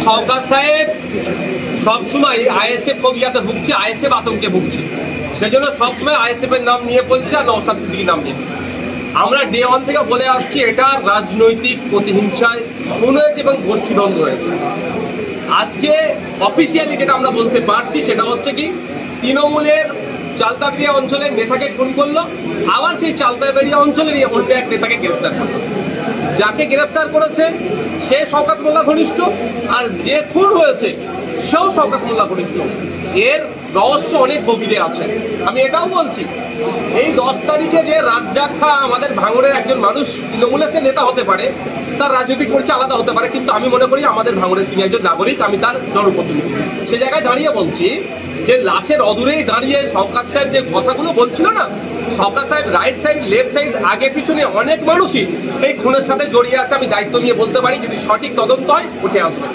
শওকত সাহেব সবসময় আইএসএফ ফোবিয়াতে ভুগছে, আইএসএফ আতঙ্কে ভুগছে, সেজন্য সবসময় আইএসএফ এর নাম নিয়ে বলছে আর নওশাদ সিদ্দিকীর নাম নিয়ে। আমরা ডে ওয়ান থেকে বলে আসছি এটা রাজনৈতিক প্রতিহিংসায় খুন হয়েছে এবং গোষ্ঠীদ্বন্দ্ব হয়েছে। আজকে অফিসিয়ালি যেটা আমরা বলতে পারছি সেটা হচ্ছে কি, তৃণমূলের চালতাবেড়িয়া অঞ্চলের নেতাকে খুন করলো, আবার সেই চালতাবেড়িয়া অঞ্চলেরই অন্য এক নেতাকে গ্রেফতার করলো। যাকে গ্রেফতার করেছে সে শওকত মোল্লা ঘনিষ্ঠ, আর যে খুন হয়েছে সেও শওকত মোল্লা ঘনিষ্ঠ। এর রহস্য অনেক গভীরে আছে। আমি এটাও বলছি, এই 10 তারিখে যে রাজ্জাক খা আমাদের ভাঙড়ের একজন মানুষ, তৃণমূলের সে নেতা হতে পারে, তার রাজনৈতিক পরিচয় আলাদা হতে পারে, কিন্তু আমি মনে করি আমাদের ভাঙড়ের তিনি একজন নাগরিক, আমি তার জনপ্রতিনিধি। সে জায়গায় দাঁড়িয়ে বলছি যে লাশের অদূরেই দাঁড়িয়ে শওকত সাহেব যে কথাগুলো বলছিল না, শওকত সাহেব রাইট সাইড লেফট সাইড আগে পিছনে অনেক মানুষই এই খুনের সাথে জড়িয়ে আছে। আমি দায়িত্ব নিয়ে বলতে পারি, যদি সঠিক তদন্ত হয় উঠে আসবে।